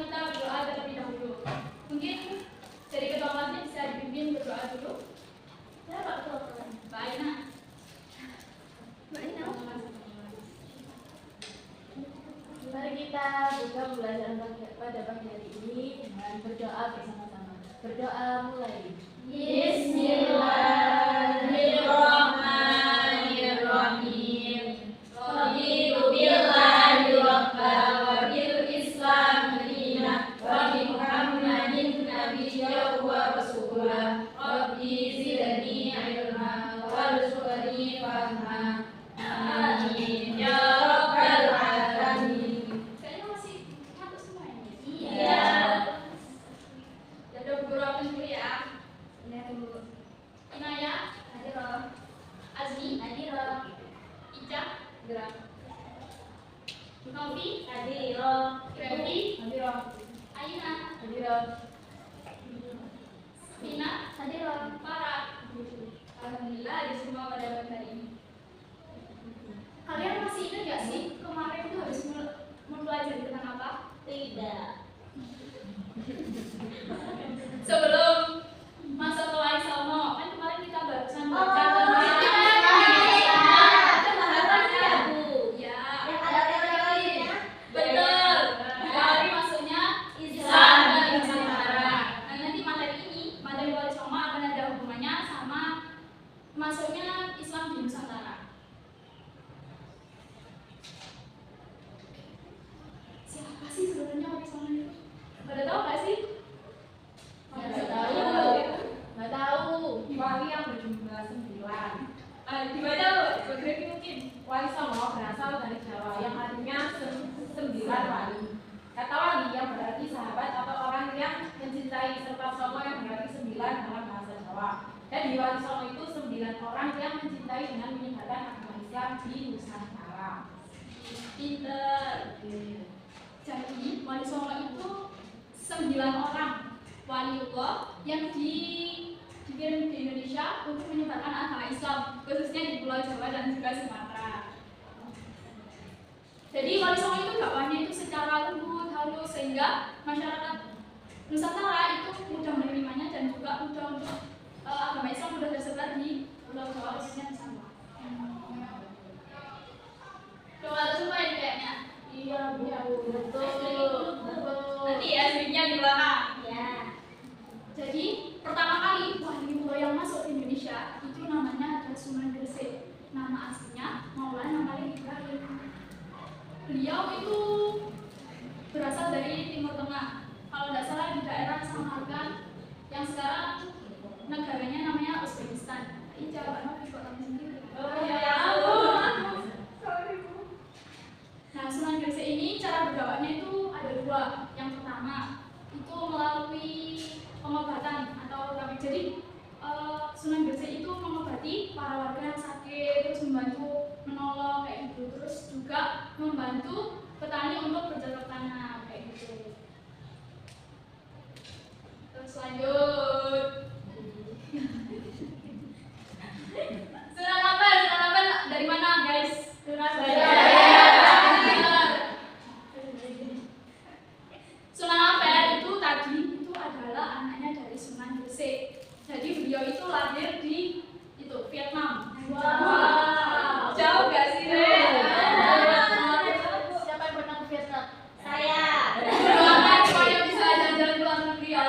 kita berdoa terlebih dahulu. Mungkin dari ketua kelasnya bisa dipimpin berdoa dulu. Ya, Pak Ketua. Mbak Aina. Mari kita buka pembelajaran pada pagi hari ini dengan berdoa bersama-sama. Berdoa mulai. Bismillahirrahmanirrahim. Raditu billahi rabba wa bil Islam madinah wa bi Muhammadin nabiyya wa rasulah. Rabbi zidni ilma warzuqni fahma. Amin ya rabbal alamin. Kayaknya masih ngantuk semua ini. Iya. Jadi guru apa dulu ya? Ini dulu. Inaya, hadirah. Azmi, hadirah. Ica, gerak. Novi, hadirah. Revi, hadirah. Aina, hadirah. Mina, hadirah. Farah. Alhamdulillah ada semua pada pagi hari ini. Kalian masih ingat gak sih kemarin itu harus mempelajari tentang apa? Tidak. Sebelum masuk ke wali songo, kan kemarin kita barusan baca tentang betul. Teori masuknya Islam dan Nusantara. Nah, nanti materi ini, materi wali songo akan ada hubungannya sama masuknya Islam di Nusantara. Siapa sih sebenarnya wali songo itu? Pada tahu nggak sih? Nggak tahu. Wali yang berjumlah 9. Dibaca Bu Grevi mungkin. Wali Songo berasal dari Jawa yang artinya 9 wali. Kata wali yang berarti sahabat atau orang yang mencintai, serta Songo yang berarti 9 dalam bahasa Jawa. Jadi wali Songo itu 9 orang yang mencintai dengan menyebarkan agama Islam di Nusantara. Pinter. Jadi wali songo itu 9 orang waliullah yang dikirim di Indonesia untuk menyebarkan agama Islam, khususnya di Pulau Jawa dan juga Sumatera. Jadi wali songo itu dakwahnya itu secara lembut, halus, sehingga masyarakat Nusantara itu mudah menerimanya dan juga mudah untuk agama Islam mudah tersebar di Pulau Jawa, khususnya di sana. Coba semua ini kayaknya. Iya, betul. Nanti aslinya di belakang. Ya. Jadi pertama kali waliullah yang masuk ke Indonesia itu namanya adalah Sunan Gresik. Nama aslinya Maulana Malik Ibrahim. Beliau itu berasal dari Timur Tengah. Kalau tidak salah di daerah Samarkand yang sekarang negaranya namanya Uzbekistan. Ini jawaban Novi kok kami sendiri. Oh ya. Nah, Sunan Gresik ini cara berdakwahnya itu ada dua. Yang pertama itu melalui pengobatan atau terapi. Jadi Sunan Gresik itu mengobati para warga yang sakit, terus membantu menolong kayak gitu, terus juga membantu petani untuk bercocok tanam kayak gitu. Terus lanjut. Sunan Ampel dari mana guys? Surabaya. Sunan Ampel itu tadi itu adalah anaknya dari Sunan Gresik. Jadi beliau itu lahir di itu Vietnam. Wow. Jauh gak sih? Siapa yang pernah ke Vietnam? Saya. Doakan supaya bisa jalan-jalan ke luar negeri ya.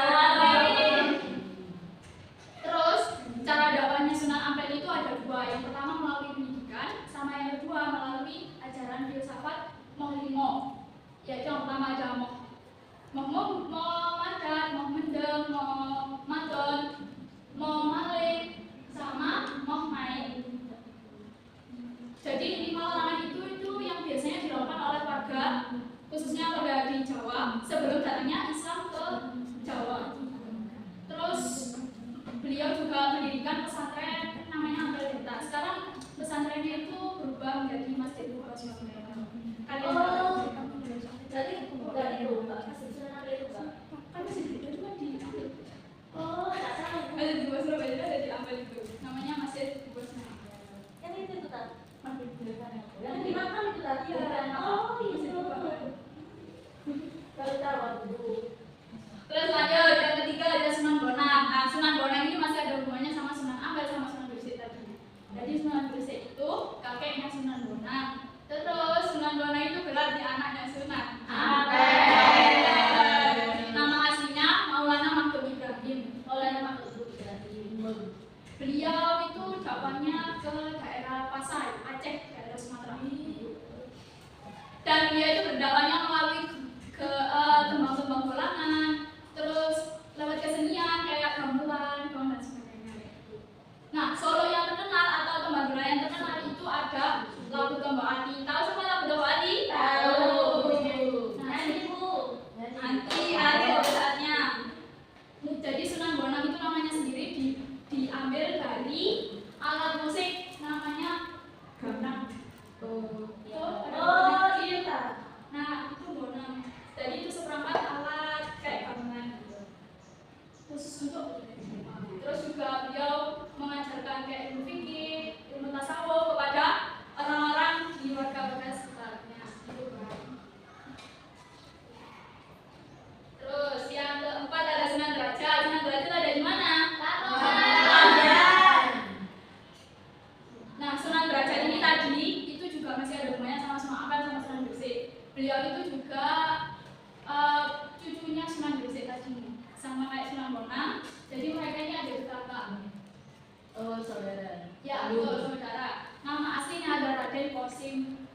Terus cara dakwahnya Sunan Ampel itu ada dua. Yang pertama melalui pendidikan, sama yang kedua melalui ajaran filsafat Mohlimo. Yaitu yang pertama ada mau madan, mau mendem, mau madon, mau malik, sama mau main. Jadi 5 larangan itu yang biasanya dilakukan oleh warga, khususnya warga di Jawa, sebelum datangnya Islam ke Jawa. Terus beliau juga mendirikan pesantren namanya Ampel Deta. Sekarang pesantrennya itu berubah menjadi Masjid Bukhara Surabaya. Kalian Berarti bukan itu, Mbak. Sunan Ampel itu, Mbak. kan masih itu kan di Ampel. Oh, nggak tahu. Ada di Bukhara Surabaya ada di Ampel itu. Namanya Masjid Bukhara. Yang itu kan. Yang di makam itu tadi. Iya. Oh, itu. Baru tahu aku. Oh, saudara. Ya, betul, saudara. Nama aslinya adalah Raden Kosim.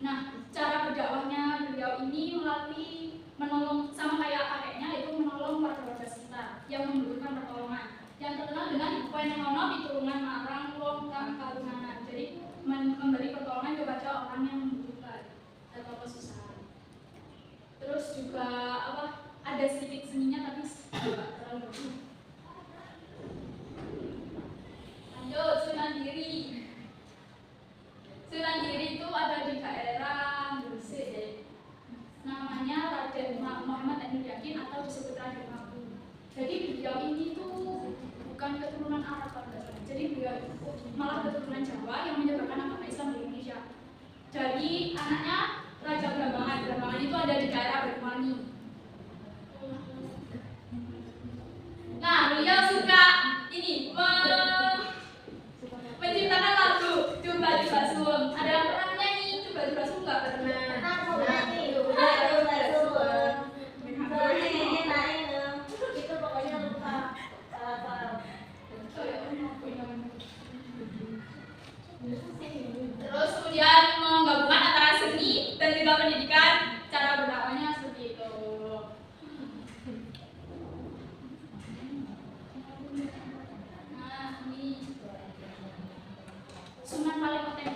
Nah, cara berdakwahnya beliau ini melalui menolong, sama kayak kakeknya, itu menolong warga-warga sekitar yang membutuhkan pertolongan. Yang terkenal dengan Wenenono Pitulungan Marang Wong Kang Karunanan. Jadi memberi pertolongan kepada orang yang membutuhkan atau kesusahan. Terus juga ada sedikit seninya tapi tidak terlalu bagus. Lanjut, Sunan Giri. Sunan Giri itu ada di daerah Gresik. Namanya Raden Muhammad Ainul Yakin atau disebut Raden Mabu. Jadi beliau ini tuh bukan keturunan Arab pada dasarnya. Jadi beliau itu malah keturunan Jawa yang menyebarkan agama Islam di Indonesia. Jadi anaknya Raja Blambangan. Blambangan itu ada di daerah Banyuwangi. Nah, beliau suka ini menciptakan lagu Coba Coba Suweng. Ada yang pernah nyanyi Coba Coba Suweng nggak pernah? Itu pokoknya lupa apa. Terus kemudian menggabungkan antara seni dan juga pendidikan, cara berdakwahnya seperti itu. Nah, ini Sunan Kalijogo.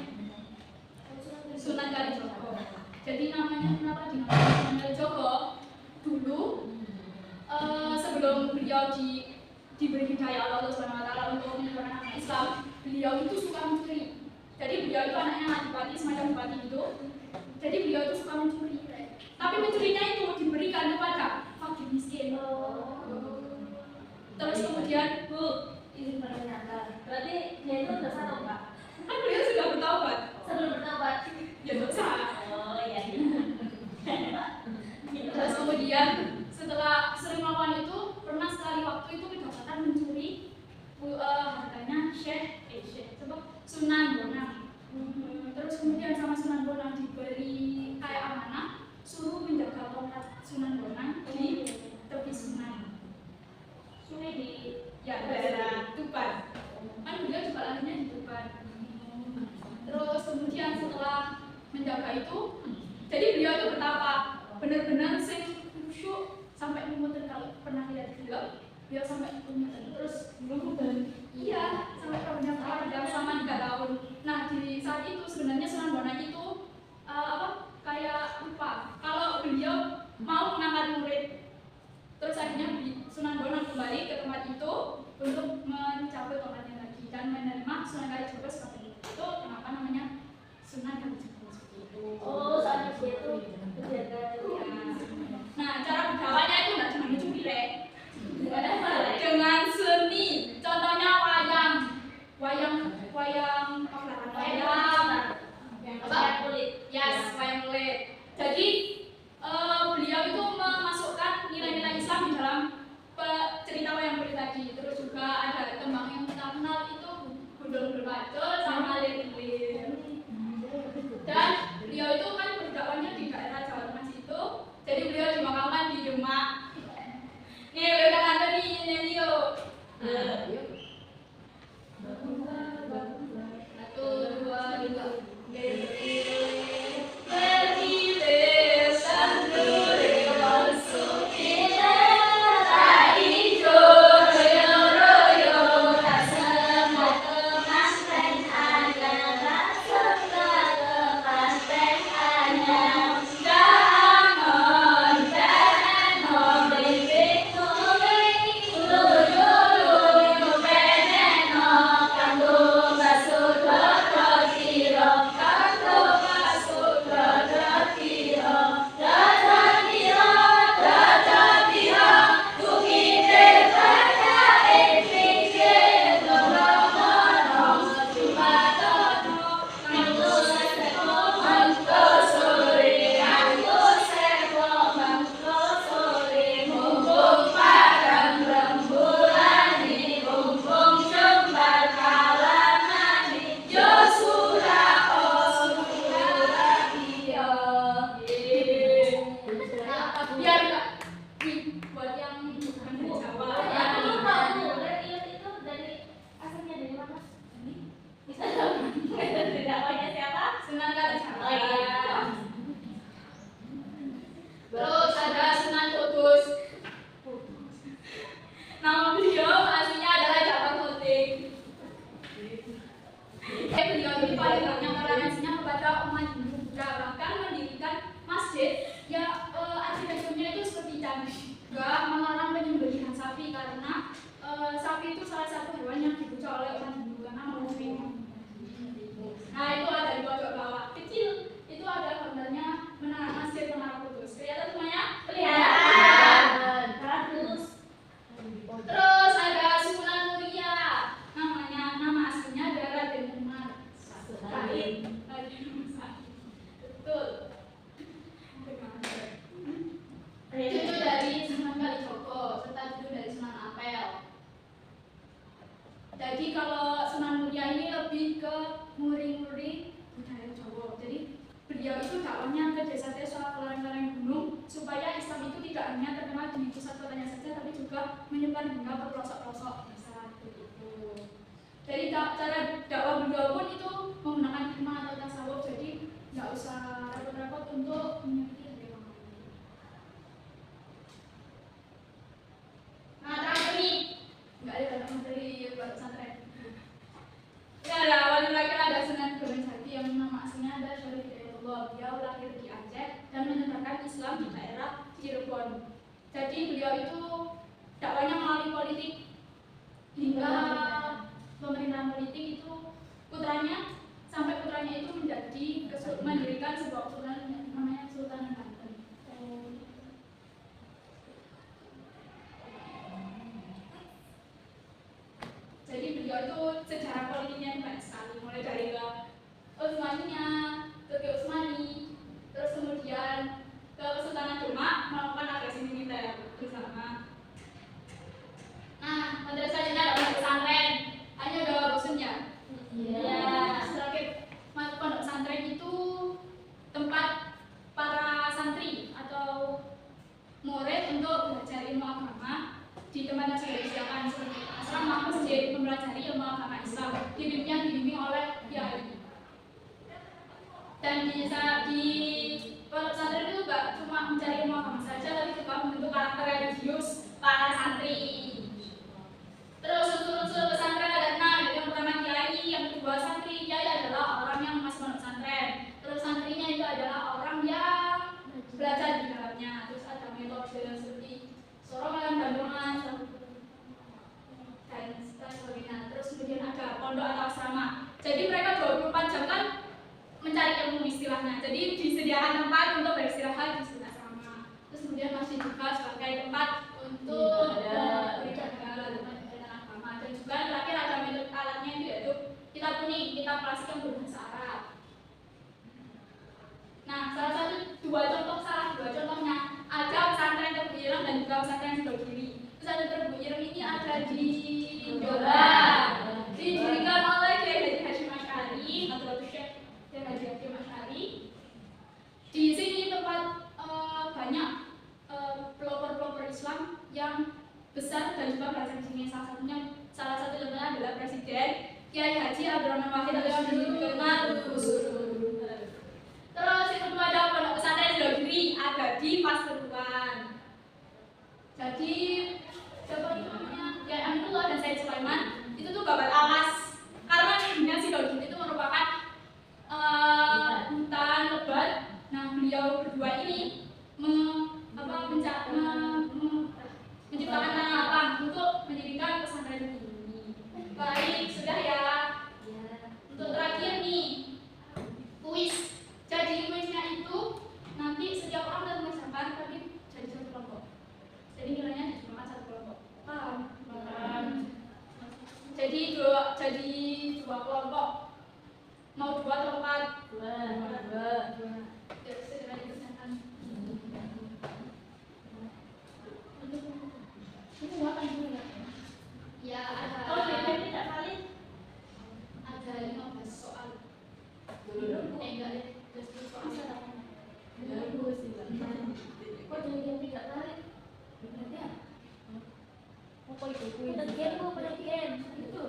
Sunan Kalijogo. Jadi namanya kenapa dinamakan Sunan Kalijogo? Dulu sebelum beliau diberi hidayah Allah Subhanahu wa taala untuk menyebarkan agama Islam, beliau itu suka mencuri. Jadi beliau itu anaknya adipati, semacam bupati gitu. Jadi beliau itu suka mencuri. Tapi mencurinya itu diberikan kepada fakir miskin. Terus kemudian, Izin bertanya. Berarti dia itu dosa atau enggak? kan beliau sudah bertaubat. Sebelum bertobat. Ya dosa. Oh iya. Terus kemudian setelah sering melakukan itu, pernah sekali waktu itu kedapatan mencuri hartanya Syekh Sunan Bonang. Terus kemudian sama Sunan Bonang diberi kayak amanah, suruh menjaga tongkat Sunan Bonang di tepi sungai. Sungai di daerah Tuban. Kan beliau juga lahirnya di Tuban. Terus kemudian setelah menjaga itu, jadi beliau itu bertapa, benar-benar sing khusyuk sampai memutar. Kalau pernah lihat beliau sampai memutar. Terus iya, sampai padam sama 3 tahun. Nah, di saat itu sebenarnya Sunan Bonang itu kayak lupa kalau beliau mau mengangkat murid. Terus akhirnya Sunan Bonang kembali ke tempat itu untuk mencabut tongkatnya lagi dan menerima Sunan Kalijogo seperti itu. Itu kenapa namanya Sunan Kalijogo seperti itu. Oh, soalnya dia itu menjaga. Nah, cara berdakwahnya itu nggak cuma mencuri, dengan seni. Contohnya wayang kulit. Yes, wayang kulit. Jadi beliau itu memasukkan nilai-nilai Islam di dalam cerita wayang kulit tadi. Terus juga ada tembang yang terkenal itu Gundul Bacul sama Lilin. Dan beliau itu kan berdakwahnya di daerah Jawa Tengah situ. Jadi beliau dimakamkan di Demak. Nih, udah nganter nih, nyanyi yuk. 1, 2, 3. juga melarang penyembelihan sapi karena sapi itu salah satu hewan yang dipuja oleh orang Hindu karena mengubing. Nah itu ada di pojok bawah kecil, itu ada gambarnya menara masjid Menara Kudus. Kelihatan semuanya? Kelihatan. Terus ada Sunan Muria, nama aslinya adalah Raden Umar. Betul. Itu dari Sunan Kalijogo, serta itu dari Sunan Ampel. Jadi kalau Sunan Muria ini lebih ke muri-muri budaya Jawa. Jadi beliau itu dakwahnya ke desa-desa, ke lereng-lereng gunung, supaya Islam itu tidak hanya terkenal di pusat kotanya saja, tapi juga menyebar hingga ke pelosok-pelosok desa. Begitu. Jadi cara dakwah beliau pun itu menggunakan hikmah atau tasawuf, jadi nggak usah repot-repot untuk menyakiti hati orang lain. Nah terakhir nih, nggak ada banyak materi buat pesantren. Ini ada wali lagi, ada Sunan Gunung Jati yang nama aslinya ada Syarif Hidayatullah. Beliau lahir di Aceh dan menyebarkan Islam di daerah Cirebon. Jadi beliau itu dakwahnya melalui politik hingga pemerintahan politik itu sampai putranya itu mendirikan sebuah kesultanan namanya Sultan Banten. Jadi beliau itu sejarah politiknya banyak sekali, mulai dari Utsmaniyya, Turki Utsmani, terus kemudian ke Kesultanan Demak melakukan agresi militer bersama. Nah, madrasah ini ada pesantren, hanya udah bosan ya? Iya. Terakhir, pondok pesantren itu tempat para santri atau murid untuk belajar ilmu agama di tempat yang sudah disediakan seperti asrama, masjid, mempelajari ilmu agama Islam, dibimbing oleh kiai. Dan di pondok pesantren itu gak cuma mencari ilmu agama saja, tapi juga membentuk karakter religius para santri. Terus unsur-unsur pesantren ada 6, yaitu yang pertama kiai, yang kedua santri. Kiai adalah orang yang masuk pondok pesantren. Terus santrinya itu adalah orang yang belajar di dalamnya. Terus ada metode seperti sorongan, bandungan, dan sebagainya. Terus kemudian ada pondok atau asrama. Jadi mereka 24 jam kan mencari ilmu istilahnya. Jadi disediakan tempat untuk beristirahat di sebelah asrama. Terus kemudian masih juga sebagai tempat untuk beribadah, dan juga terakhir ada metode alatnya itu yaitu kitab kuning, kitab klasik yang berbahasa Arab. Nah, dua contohnya ada pesantren Tebu Ireng dan juga pesantren Sidogiri. Pesantren Tebu Ireng ini ada di Jombang, didirikan oleh Kiai Hasyim Asy'ari, Hadratus Syekh Kiai Hasyim Asy'ari. Di sini tempat banyak pelopor-pelopor Islam yang besar dan juga belajar di sini. Salah satu contohnya adalah Presiden Kiai Haji Abdurrahman Wahid atau yang dikenal Gus Dur. Terus yang kedua ada pondok pesantren Sidogiri, ada di Pasuruan. Jadi siapa namanya? Kiai Aminullah dan Said Sulaiman itu tuh babat alas karena namanya Sidogiri itu merupakan hutan lebat. Nah beliau berdua ini menciptakan tanah lapang untuk mendirikan pesantren ini. Baik, sudah ya. Untuk terakhir nih, kuis. Jadi kuisnya itu nanti setiap orang dapat mengerjakan, tapi jadi satu kelompok. Jadi nilainya cuma satu kelompok. Paham? Jadi dua kelompok. Mau 2 atau 4? 2. Ya, sudah dikerjakan. Ini apa yang ya ada. Oh, tidak valid. Ada 15 soal. Enggak deh, 10 soal. Kok jadi tidak valid? Berarti apa? Apa itu? Penelitian. Itu.